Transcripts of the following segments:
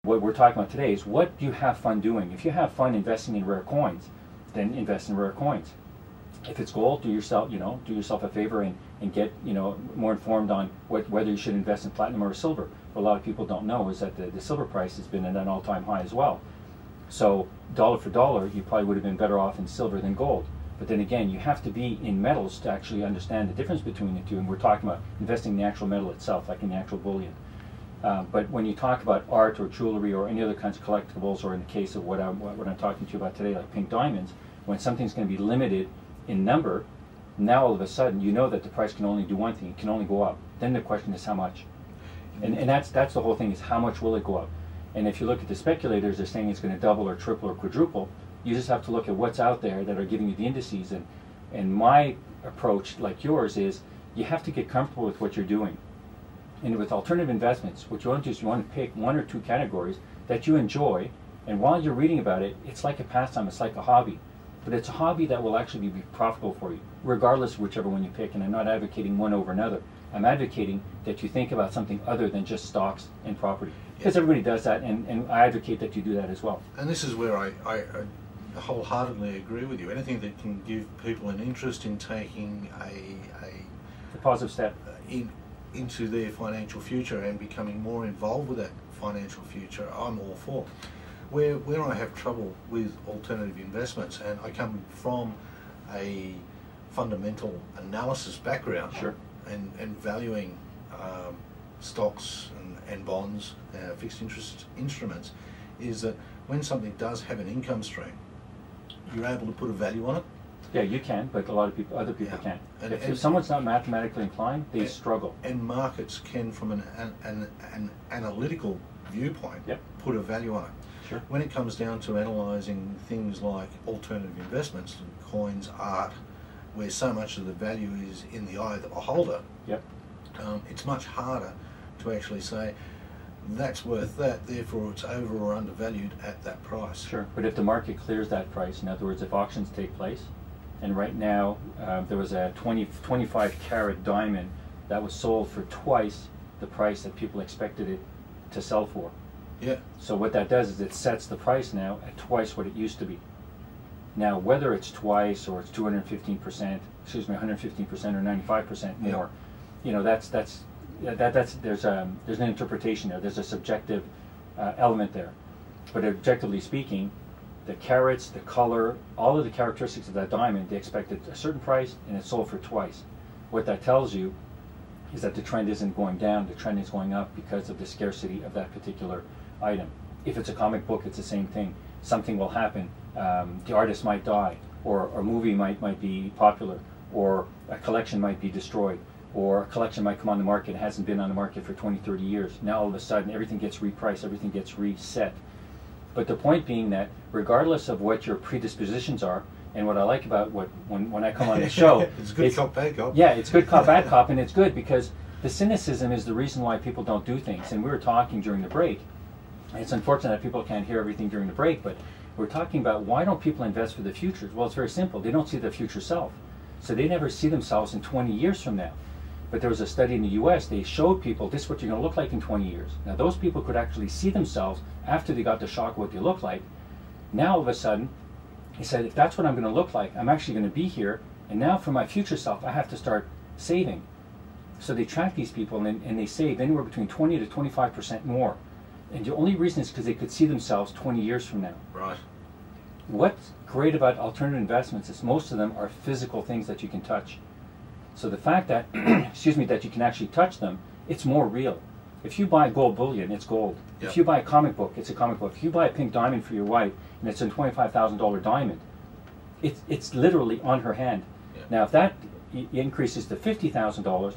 what we're talking about today is, what do you have fun doing? If you have fun investing in rare coins, then invest in rare coins. If it's gold, do yourself a favor and get more informed on whether you should invest in platinum or silver. What a lot of people don't know is that the silver price has been at an all-time high as well. So dollar for dollar, you probably would have been better off in silver than gold. But then again, you have to be in metals to actually understand the difference between the two. And we're talking about investing in the actual metal itself, like in the actual bullion. But when you talk about art or jewelry or any other kinds of collectibles, or in the case of what I'm talking to you about today, like pink diamonds, when something's going to be limited in number, now all of a sudden you know that the price can only do one thing, it can only go up. Then the question is how much? And that's the whole thing, is how much will it go up? And if you look at the speculators, they're saying it's going to double or triple or quadruple. You just have to look at what's out there that are giving you the indices. And my approach, like yours, is you have to get comfortable with what you're doing. And with alternative investments, what you want to do is you want to pick one or two categories that you enjoy, and while you're reading about it, it's like a pastime, it's like a hobby. But it's a hobby that will actually be profitable for you, regardless of whichever one you pick. And I'm not advocating one over another. I'm advocating that you think about something other than just stocks and property. Because everybody does that, and I advocate that you do that as well. And this is where I wholeheartedly agree with you. Anything that can give people an interest in taking a positive step into their financial future and becoming more involved with that financial future, I'm all for. Where I have trouble with alternative investments, and I come from a fundamental analysis background, sure, and valuing stocks and bonds, fixed interest instruments, is that when something does have an income stream, you're able to put a value on it. Yeah, you can, but a lot of other people can't. If someone's not mathematically inclined, they struggle. And markets can, from an analytical viewpoint, put a value on it. Sure. When it comes down to analysing things like alternative investments, coins, art, where so much of the value is in the eye of the beholder, it's much harder to actually say that's worth that, therefore it's over or undervalued at that price. Sure, but if the market clears that price, in other words, if auctions take place, and right now there was a 25 carat diamond that was sold for twice the price that people expected it to sell for. Yeah. So what that does is it sets the price now at twice what it used to be. Now, whether it's twice or it's 215%, excuse me, 115% or 95% more, there's an interpretation there. There's a subjective element there. But objectively speaking, the carats, the color, all of the characteristics of that diamond, they expected a certain price and it sold for twice. What that tells you is that the trend isn't going down, the trend is going up because of the scarcity of that particular item. If it's a comic book, it's the same thing. Something will happen. The artist might die, or a movie might be popular, or a collection might be destroyed, or a collection might come on the market, it hasn't been on the market for 20, 30 years. Now all of a sudden everything gets repriced, everything gets reset. But the point being that regardless of what your predispositions are, and what I like about when I come on the show, it's good cop, bad cop. Yeah, it's good cop, bad cop, and it's good because the cynicism is the reason why people don't do things. And we were talking during the break. It's unfortunate that people can't hear everything during the break, but we're talking about why don't people invest for the future? Well, it's very simple. They don't see their future self. So they never see themselves in 20 years from now. But there was a study in the US, they showed people this is what you're going to look like in 20 years. Now those people could actually see themselves after they got the shock of what they look like. Now all of a sudden, he said, if that's what I'm going to look like, I'm actually going to be here, and now for my future self, I have to start saving. So they track these people, and they save anywhere between 20 to 25% more. And the only reason is because they could see themselves 20 years from now. Right. What's great about alternative investments is most of them are physical things that you can touch. So the fact that, excuse me, that you can actually touch them, it's more real. If you buy gold bullion, it's gold. Yep. If you buy a comic book, it's a comic book. If you buy a pink diamond for your wife, and it's a $25,000 diamond, it's literally on her hand. Yep. Now, if that increases to $50,000,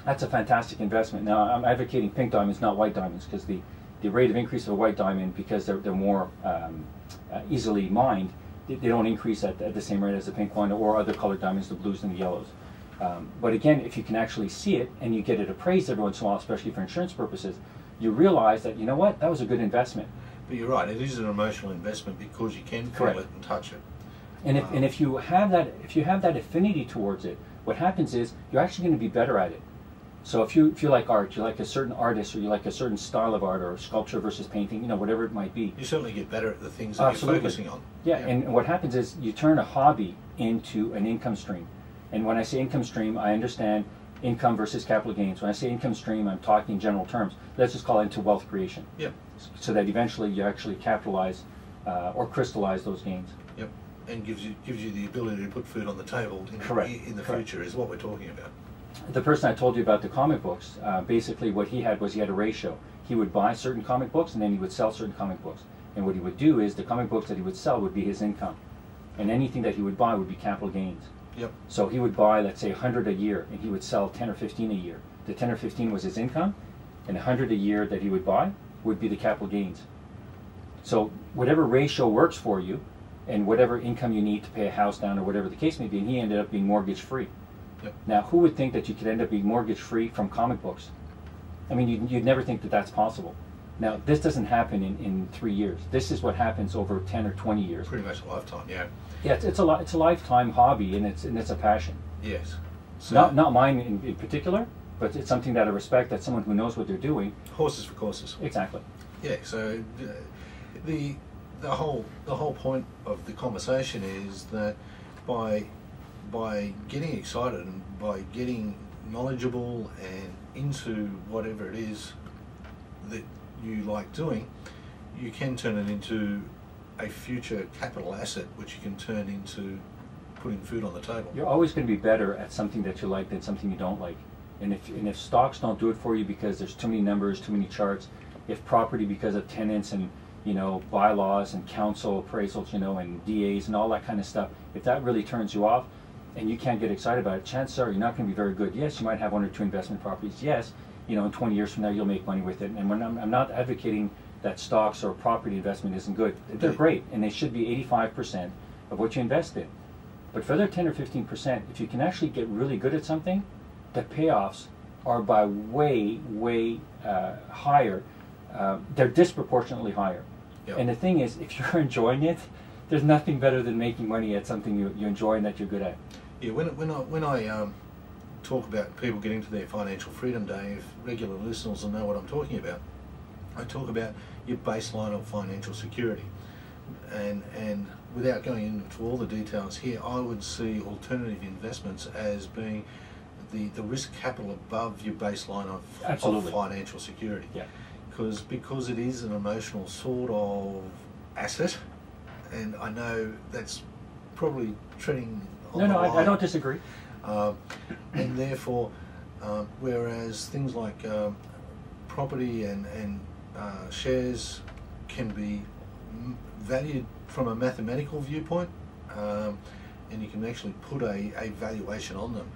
that's a fantastic investment. Now, I'm advocating pink diamonds, not white diamonds, because the rate of increase of a white diamond, because they're more easily mined, they don't increase at the same rate as the pink one or other colored diamonds, the blues and the yellows. But again, if you can actually see it and you get it appraised every once in a while, especially for insurance purposes, you realize that, you know what, that was a good investment. But you're right, it is an emotional investment because you can feel it and touch it. And if you have that affinity towards it, what happens is you're actually going to be better at it. So if you like art, you like a certain artist, or you like a certain style of art, or sculpture versus painting, you know, whatever it might be. You certainly get better at the things that you're focusing on. Yeah, and what happens is you turn a hobby into an income stream. And when I say income stream, I understand income versus capital gains. When I say income stream, I'm talking in general terms. Let's just call it into wealth creation. Yep. So that eventually you actually capitalize or crystallize those gains. Yep. And gives you the ability to put food on the table in the future is what we're talking about. The person I told you about the comic books, basically what he had was he had a ratio. He would buy certain comic books and then he would sell certain comic books. And what he would do is the comic books that he would sell would be his income. And anything that he would buy would be capital gains. Yep. So he would buy, let's say, 100 a year, and he would sell 10 or 15 a year. The 10 or 15 was his income, and 100 a year that he would buy would be the capital gains. So whatever ratio works for you, and whatever income you need to pay a house down or whatever the case may be, and he ended up being mortgage free. Yep. Now, who would think that you could end up being mortgage free from comic books? I mean, you'd never think that that's possible. Now, this doesn't happen in 3 years. This is what happens over 10 or 20 years. Pretty much a lifetime, yeah. Yeah, it's a lifetime hobby, and it's a passion. Yes. So Not mine in particular, but it's something that I respect. That's someone who knows what they're doing. Horses for courses. Exactly. Yeah. So the whole point of the conversation is that by getting excited and by getting knowledgeable and into whatever it is that you like doing, you can turn it into a future capital asset, which you can turn into putting food on the table. You're always going to be better at something that you like than something you don't like. And if stocks don't do it for you because there's too many numbers, too many charts, if property because of tenants and bylaws and council appraisals, and DAs and all that kind of stuff, if that really turns you off and you can't get excited about it, chances are you're not going to be very good. Yes, you might have 1 or 2 investment properties. Yes, in 20 years from now you'll make money with it. And I'm not advocating that stocks or property investment isn't good. They're great, and they should be 85% of what you invest in. But for the 10 or 15%, if you can actually get really good at something, the payoffs are by way higher. They're disproportionately higher. Yep. And the thing is, if you're enjoying it, there's nothing better than making money at something you enjoy and that you're good at. Yeah, when I talk about people getting to their financial freedom day, if regular listeners will know what I'm talking about, I talk about your baseline of financial security. And without going into all the details here, I would see alternative investments as being the risk capital above your baseline of financial security. Yeah. Because it is an emotional sort of asset, and I know that's probably treading on the line. I don't disagree. And therefore, whereas things like property and shares can be valued from a mathematical viewpoint, and you can actually put a valuation on them.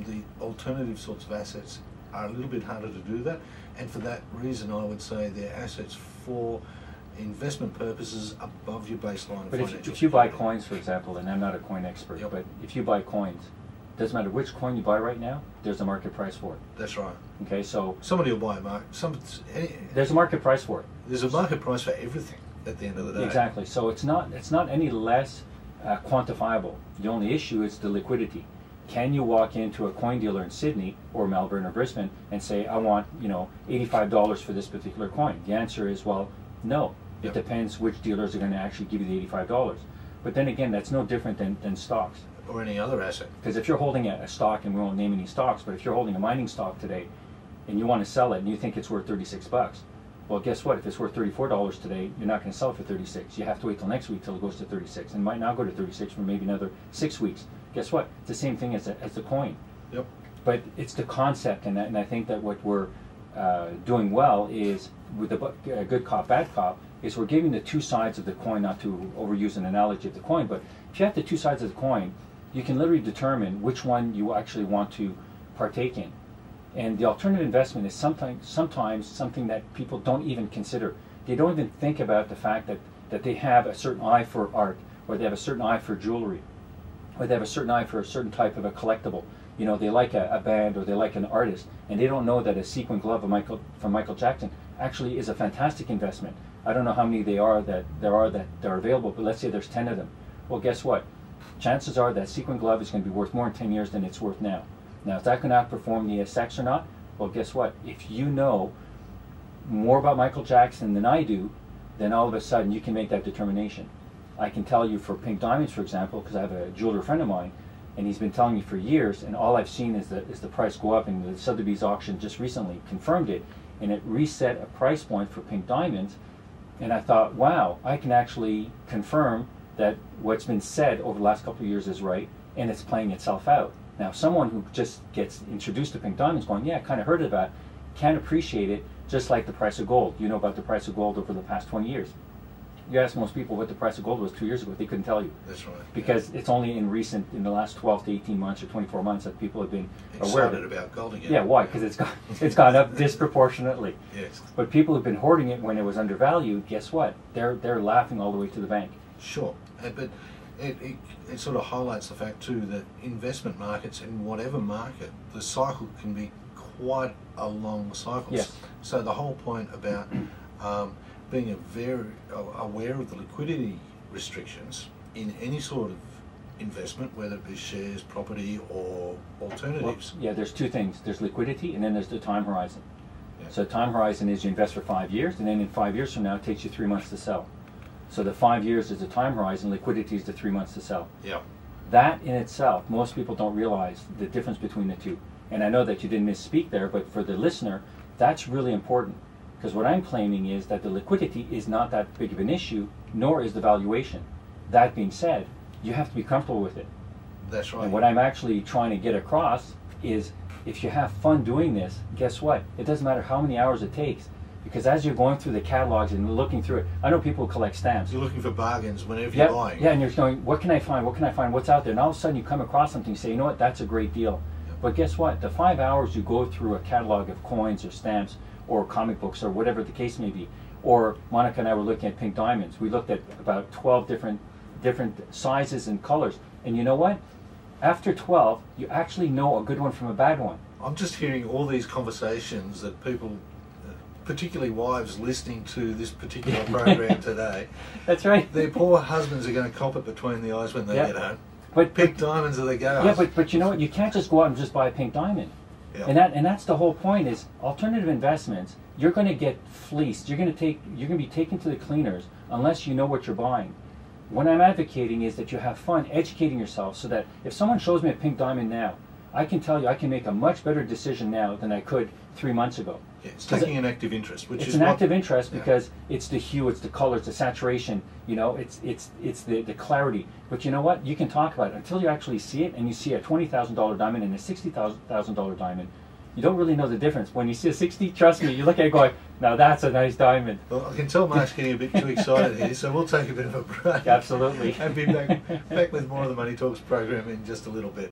The alternative sorts of assets are a little bit harder to do that, and for that reason I would say they're assets for investment purposes above your baseline of financial if you buy coins, for example, and I'm not a coin expert, but if you buy coins, doesn't matter which coin you buy right now, there's a market price for it. That's right. Okay, so somebody will buy there's a market price for it. There's a market price for everything at the end of the day. Exactly. So it's not any less quantifiable. The only issue is the liquidity. Can you walk into a coin dealer in Sydney or Melbourne or Brisbane and say, I want $85 for this particular coin? The answer is, well, no. It depends which dealers are going to actually give you the $85. But then again, that's no different than stocks. Or any other asset. Because if you're holding a stock, and we won't name any stocks, but if you're holding a mining stock today and you want to sell it and you think it's worth $36, well, guess what? If it's worth $34 today, you're not going to sell it for $36. You have to wait till next week till it goes to $36, and it might not go to $36 for maybe another 6 weeks. Guess what? It's the same thing as the coin. Yep. But it's the concept, and I think that what we're doing well is with the good cop, bad cop, is we're giving the two sides of the coin, not to overuse an analogy of the coin, but if you have the two sides of the coin, you can literally determine which one you actually want to partake in. And the alternative investment is sometimes something that people don't even consider. They don't even think about the fact that they have a certain eye for art, or they have a certain eye for jewelry, or they have a certain eye for a certain type of a collectible. They like a band, or they like an artist, and they don't know that a sequin glove from Michael Jackson actually is a fantastic investment. I don't know how many there are that are available, but let's say there's 10 of them. Well, guess what? Chances are that sequin glove is going to be worth more in 10 years than it's worth now. Now, is that going to outperform the SX or not? Well, guess what? If you know more about Michael Jackson than I do, then all of a sudden you can make that determination. I can tell you for pink diamonds, for example, because I have a jeweler friend of mine, and he's been telling me for years, and all I've seen is the price go up, and the Sotheby's auction just recently confirmed it, and it reset a price point for pink diamonds, and I thought, wow, I can actually confirm that what's been said over the last couple of years is right, and it's playing itself out. Now, someone who just gets introduced to pink diamonds going, yeah, I kind of heard about it, can't appreciate it, just like the price of gold. You know about the price of gold over the past 20 years. You ask most people what the price of gold was 2 years ago, they couldn't tell you. That's right. Because it's only in the last 12 to 18 months or 24 months that people have been aware of it. About gold again. Yeah, why? Because it's gone up disproportionately. Yes. But people who've been hoarding it when it was undervalued, guess what? They're laughing all the way to the bank. Sure, but it sort of highlights the fact too that investment markets, in whatever market, the cycle can be quite a long cycle. Yes. So the whole point about being very aware of the liquidity restrictions in any sort of investment, whether it be shares, property, or alternatives. Well, yeah, there's two things. There's liquidity, and then there's the time horizon. Yeah. So time horizon is you invest for 5 years, and then in 5 years from now, it takes you 3 months to sell. So the 5 years is the time horizon, liquidity is the 3 months to sell. Yeah. That in itself, most people don't realize the difference between the two. And I know that you didn't misspeak there, but for the listener, that's really important. Because what I'm claiming is that the liquidity is not that big of an issue, nor is the valuation. That being said, you have to be comfortable with it. That's right. And what I'm actually trying to get across is if you have fun doing this, guess what? It doesn't matter how many hours it takes. Because as you're going through the catalogs and looking through it, I know people who collect stamps. You're looking for bargains whenever you're buying. Yeah, and you're going, what can I find? What can I find? What's out there? And all of a sudden you come across something, you say, you know what, that's a great deal. Yep. But guess what? The 5 hours you go through a catalog of coins or stamps or comic books or whatever the case may be, or Monica and I were looking at pink diamonds. We looked at about 12 different sizes and colors. And you know what? After 12, you actually know a good one from a bad one. I'm just hearing all these conversations that people, particularly wives listening to this particular program today. That's right. Their poor husbands are going to cop it between the eyes when they get home. But pink diamonds are the go. Yeah, but you know what? You can't just go out and just buy a pink diamond. Yeah. And that's the whole point is alternative investments, you're going to get fleeced. You're going to be taken to the cleaners unless you know what you're buying. What I'm advocating is that you have fun educating yourself so that if someone shows me a pink diamond now, I can tell you I can make a much better decision now than I could 3 months ago. Yeah, it's taking an active interest, which it's is an active interest because it's the hue, it's the color, it's the saturation. You know, it's the clarity. But you know what? You can talk about it until you actually see it, and you see a $20,000 diamond and a $60,000 diamond. You don't really know the difference. When you see a 60, trust me, you look at it going, now that's a nice diamond. Well, I can tell Mark's getting a bit too excited here, so we'll take a bit of a break. Absolutely. And be back with more of the Money Talks program in just a little bit.